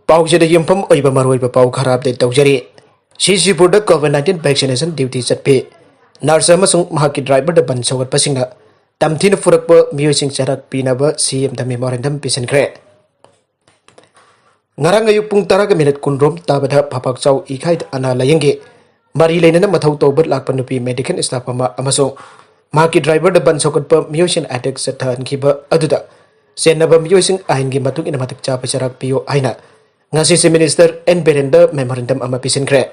पाउजेद युमफम ओइबा मरोइबा पाउ खरा अपडेट तौजरी सीसीपुर कोविड-19 वैक्सीनेशन ड्यूटी चटपे नर्स अमसुंग महाकी ड्राइवर बन सौगटपसिंगना तमथिन फुरकप मियोसिंग चरक पीनब सीएम द मेमोरेंडम पिसनख्रे ngarang ayuk pung taraga minute kunrom tabada phapakchau ikhait ana layenge mari leinana mathau tawbat lakpan nupi medical staff ama amasung maki driver da ban sokot pa miosin attack sathan khiba aduda senaba miosin ain gi matuk ina matak cha pasarak pio aina ngasi si minister en berenda memorandum ama pisinkhre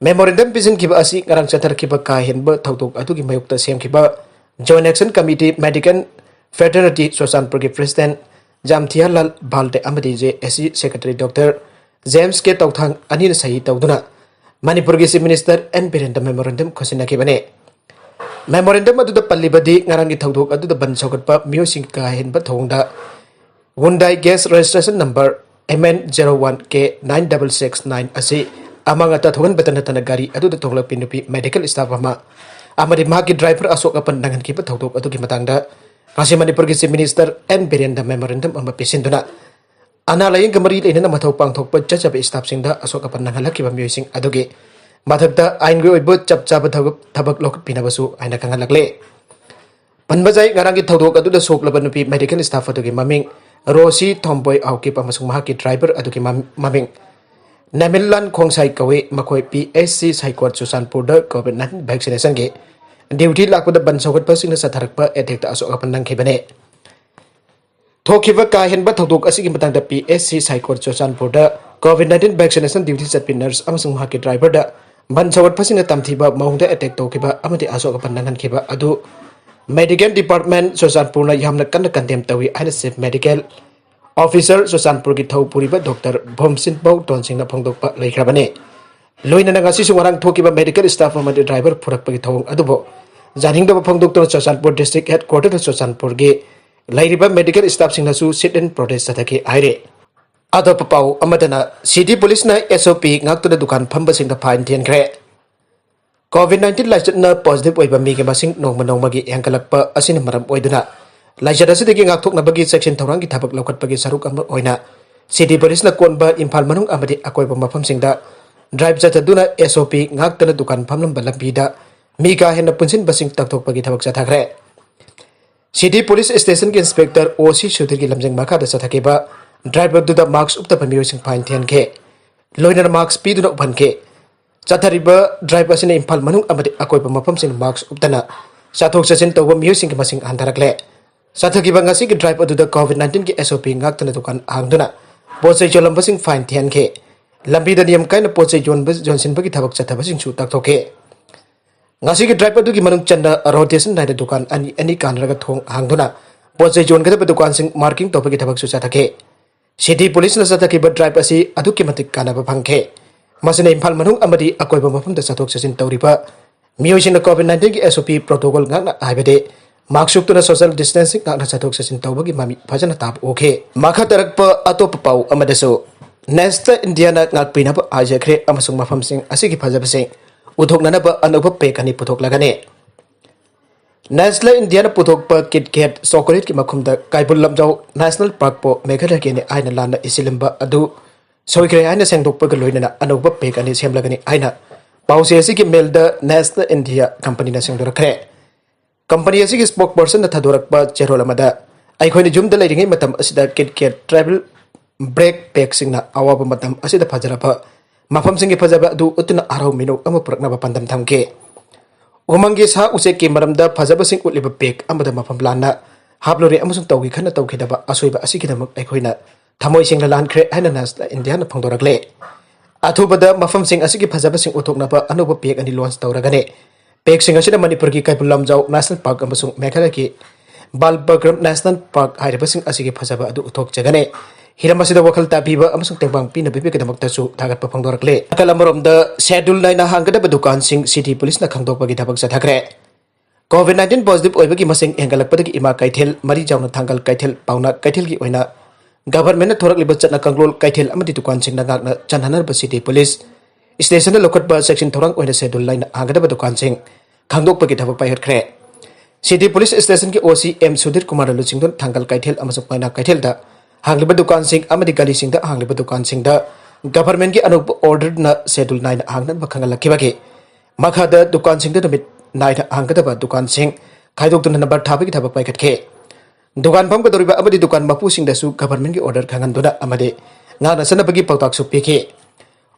memorandum pisin khiba asi ngarang chathar khiba ka henba thautok atu gi mayuk ta sem khiba joint action committee medical fraternity sosan progi president Jamthialal Balde Amadi JSC Secretary Dr. James K. Tauthang Anil Sahi Tauduna Manipur Gisi Minister and Birenda Memorandum Kosina Kibane Memorandum adu the Palibadi Narangi Tauduk adu the Bansokatpa Musing Kahin Batonda Hyundai Gas Registration Number MN01K9669 Asi Among Atatuan Batanatana adu the Tola Pinupi Medical Staff Ama Amadi Maki Driver Asok upon Nangan Kipa Tauduk adu Kimatanga Masih Manipur Gisi Minister and Birenda Memorandum ama pisinduna ana laing kamari leina mathau pangthok pa chachab staff singda asoka panang halaki ba musing adoge mathakta ain goi bo chap chap thabak lok pinabasu aina kangalakle panbajai ngarangi thodok adu da soklaba nupi medical staff adoge maming Rosi Tomboy auki pamasung mahaki driver adoge maming Namilan Khongsai kawe makoi PSC Saikot Susanpur da COVID-19 vaccination ge Duty lakpada ban sokat pasing na satharakpa etekta asok apan nang khibane thokiba ka henba thodok asigi matang da PSC Saikot Susanpur da COVID-19 vaccination duty chatpi nurse amasung mahaki driver da ban sokat pasing na tamthiba maungda etek tokiba amati asok apan nang khiba adu medical department Susanpur na yamna kan condemn tawi aina chief medical officer Susanpur gi thopuriba Dr. Bomsin Bau Tonsing na phongdokpa leikrabane loina na ngasi sungarang thokiba medical staff amadi driver phurakpagi thawong adubo janing da phongdok to Susanpur district headquarters Susanpur ge lairiba medical staff singnasu sit and protest sathaki aire ado papau amadana city police na SOP ngaktu dukan phamba singda fine thian khre COVID-19 laichat na positive oiba mi ge masing nongma gi engkalakpa asina maram oiduna laichat asidagi ngakthok na bagi section thorang gi thabak lokatpagi saruk ama oina city police na konba imphal manung amadi akoiba mafam singda drive jataduna SOP ngaktana dukan phamlam balambida mika henna punsin basing taktok pagi thabak chathakre city police station ke inspector OC Sudhir ki lamjeng makha da chathakeba driver duda marks upta pamiyo sing fine thian ke loiner marks pi duna uphan ke chathariba driver sine imphal manung amadi akoiba mafam sing marks uptana chathok chasin tawba miyo sing masing andarakle chathakiba ngasi ki driver duda COVID-19 ki SOP ngaktana dukan angduna posai cholam basing fine thian ke lambi da niam kaina poche Johnson bagi thabak chatha basing chu tak thoke ngasi ki driver du ki manung chanda rotation dai da dukan ani kan raga thong hangduna poche jon ga da dukan sing marking to bagi thabak chu chathake city police na chathake ba driver asi adu ki matik kana ba phangke masine imphal manung amadi akoi ba mafum da chathok chasin tawriba miyosin COVID-19 ki SOP protocol ngak na aibade maksuk tuna social distancing ngak na chathok chasin tawbagi mami phajana tab okay makha tarak pa atop pau amadaso Nesta Indiana ngakpina ba ajakre amasung mafam sing asigi phajaba sing uthoknana ba anuba pekani puthok lagane Nestle Indiana puthok pa KitKat chocolate ki makhumda Kaibul Lamjau National Park po Meghalaya ke ne aina lana isilimba adu soikre aina sengdok pa galoina anuba pekani semlagani aina pause asigi melda Nestle India company na sengdorakre company asigi spokesperson na thadorak pa cherolamada aikhoini jumda leiringai matam asida KitKat travel break pack singna awaba matam asida fajaraba mafam singi fajaba du utna arau minu ama prakna ba pandam thamke umangi sa use ke maramda fajaba sing utliba pack amada mafam lana hablori amusung tawgi khana tawkhidaba asoiba asikidamak aikhoina thamoi singla lankhre haina Nasla India na phangdorakle athubada mafam sing asigi fajaba sing uthokna ba anuba pack ani launch tawragane pack sing asida Manipur ki Kaibul Lamjau National Park amusung Meghalaya ki Balbagram National Park hairiba sing asigi fajaba adu uthok jagane Hiramasida wakal tabiba amasung tebang pina bibi kedamak tasu thagat pa phangdorakle akalamorom da schedule naina hangada dukan sing city police na khangdok pagi thabak chathakre COVID-19 positive oibagi masing engalakpadagi ima kaithel mari jawna thangal kaithel pauna kaithel gi oina government na thorak libat chatna kanglol kaithel amadi dukan sing na ngakna chanhanar ba city police station na lokat ba section thorang oina schedule naina hangada dukan sing khangdok pagi thabak pai hatkre city police station ki OC M Sudhir Kumar Luchingdon thangal kaithel amasung paina kaithel da हांगलिबा दुकानसिंग अमदि गलीसिंगदा हांगलिबा दुकानसिंगदा government की अनुप order न schedule 9 हांगनन बखंगलखिबगे मखादा दुकानसिंगदा नमित 9 हांगदबा दुकानसिंग खाइदोक्तुन नंबर थाबगी थबक पाइखटखे दुकान फम गदोरिबा अमदि दुकान मपुसिंगदसु गवर्नमेंट की ऑर्डर खंगनदुना अमदि ngana sanabagi pautak su piki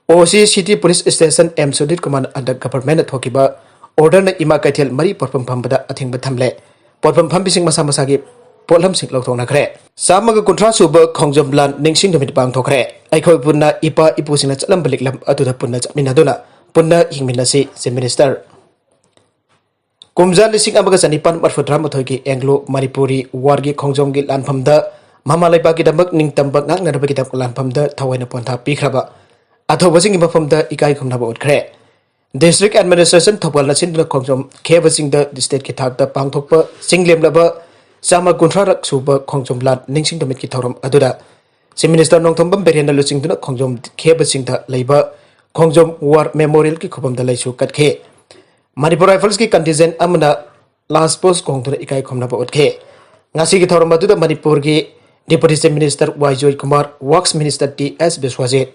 OC City Police Station M Sudit Command under government thokiba order na ima kaithel mari porpam phambada athingba thamle porpam phambising masa masagi polam sing lokthong na khre samaga kuntra suba khongjom lan ningsing domit bang thokre aikhoi punna ipa ipusina chalam baliklam atuda punna chaminaduna punna hingmina si minister kumja lising amaga sanipan marfudra mathogi anglo manipuri wargi khongjom gi lanphamda mama lai bagi damak ning tambak ngak na bagi dam lanphamda thawaina ponta pikraba athobasing mafamda ikai khumna ba utkre district administration thopal na sindra khongjom khebasing the state ki thak da pangthokpa singlem laba sama kunthrak suba khongjom lat ningsing domit ki thoram aduda si minister nongthombam berena luching duna khongjom khebasing da leiba khongjom war memorial ki khobam da laisu katke manipur rifles ki contingent amna last post khongduna ikai khumna ba utke ngasi ki thoram aduda manipur ki Deputy Chief Minister Waijoy Kumar, Works Minister T.S. Biswajit,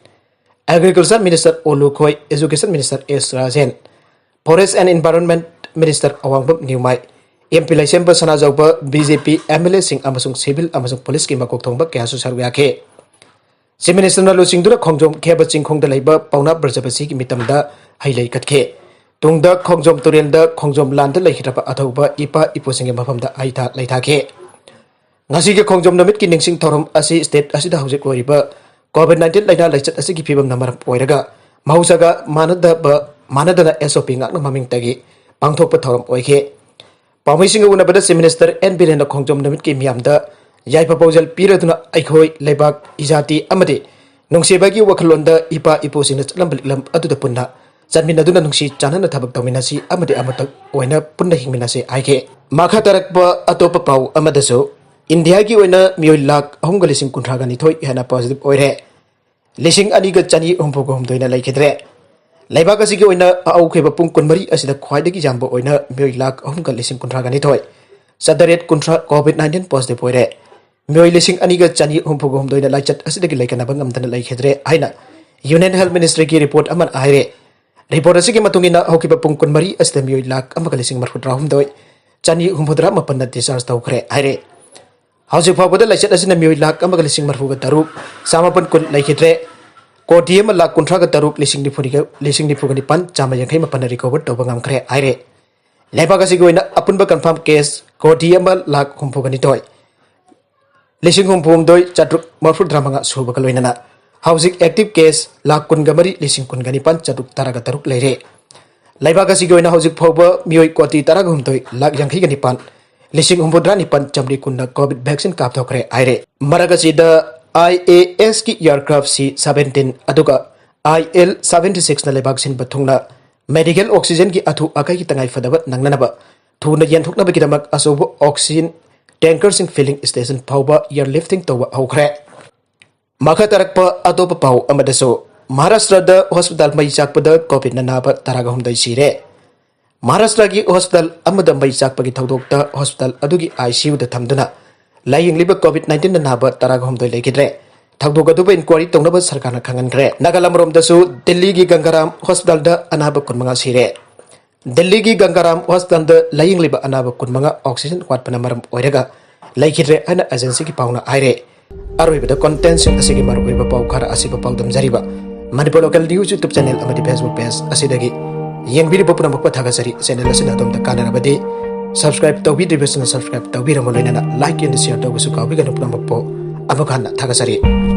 Agriculture Minister Olu Khoi, Education Minister S. Rajen, Forest and Environment Minister Awangbam Niumai, MP Laisemba Sanajauba, BJP, MLA Singh Amasung Civil Amasung Police Ki Makok Thongba Kyasu Sarwyake. Si Minister na lusing duna khongjom kheba chingkhong da leiba pauna brajabasi ki mitamda hailai katke. Tungda khongjom turenda khongjom landa leihiraba athauba ipa iposinge mafamda aitha leithake. ngasi ke khongjom namit ki ningsing thorom asi state asi da hojek oriba COVID-19 laina laichat asi ki phibam namar poiraga mahusaga manada SOP ngak na maming tagi pangthok pa thorom oike pamising una bada si minister N Birendra khongjom namit ki miamda yai proposal piraduna aikhoi lebak ijati amade nungsebagi wakhalonda ipa iposing na chalam lam atuda punna chanminaduna nungsi chanana thabak tawminasi amade amatak oina punna hingminasi aike makha tarakpa atopa pau amadaso India की ओइना मियोइ लाख अहुमगा लिसिंग कुंथ्रागा निथोइ हेना positive ओइरे लिसिंग अनिगा चनी हुमफोगो हुमदोइना लैखिद्रे लैबाक असिगी ओइना आउखेबा पुंग कुनमरी असिदा ख्वाइदगी जाम्बो ओइना मियोइ lakh अहुमगा लिसिंग कुंथ्रागा निथोइ Sadret कुंथ्रा COVID-19 positive ओइरे मियोइ लिसिंग अनिगा चनी हुमफोगो हुमदोइना लाइचत असिदगी लैकनाबा ngamdana लैखिद्रे हाइना union health ministry की report अमन आइरे report असिगी मतुंगिना आउखेबा पुंग कुनमरी असिदा मियोइ लाख अमगा लिसिंग मरफुद्रा हुमदोइ चनी हुमफुद्रा मपन्ना discharge तौखरे आइरे Hausi fawbada laichat asina mioi lak amaga lising marfuga taruk samapan kun laikhitre kodiam lak kunthraga taruk lising nifuga ni pan chama yankhai mapan recover toba ngamkhre aire lebaga sigoina apunba confirm case kodiam lak humfuga ni toy lising humpum doi chatruk marfu dramanga suba kaloinana housing active case lak kun gamari lising kun gani pan chatruk taraga taruk leire lebaga sigoina housing fawba mioi koti taraga humtoi lak yankhai gani pan Lising humbudra ni pan chamri kunna COVID vaccine kap thokre aire maragasi da IAS ki aircraft C-17 aduga IL-76 na lebak sin bathungna medical oxygen ki athu akai ki tangai fadaba nangnanaba thuna yen thokna ba kidamak asobo oxygen tanker sing filling station phawba airlifting towa hokre makha tarakpa atopa pau amadaso Maharashtra da hospital mai chakpada COVID na naba taraga humdai sire Maharashtra की hospital अमदा मई चाकपगी थौदोक्ता hospital अदुगी ICU दा थमदुना लायिंगलिबा COVID-19 नाबा तराग हमदोइ लेकिद्रे थौदोक अदुबा inquiry तौनबा सरकारना खंगनग्रे नागालमरोम दसु दिल्ली की Gangaram hospital दा अनाबा कुनमंगा सिरे दिल्ली की Gangaram hospital दा लायिंगलिबा अनाबा कुनमंगा oxygen वाटपना मरम ओइरगा लेकिद्रे अना एजेंसी की पाउना आइरे अरोइबदा कंटेंट असिगी मरबैबा पाउ खरा असिबा पाउदम जरिबा Manipur local news YouTube channel अमदी फेसबुक पेज असिदगी Yengbiri puna makpa thagasari channel asina dom da kanarabadi subscribe tawbidribasina subscribe tawbiramo loinana like and share tawbusu kawbiganu puna makpo abakhanna thagasari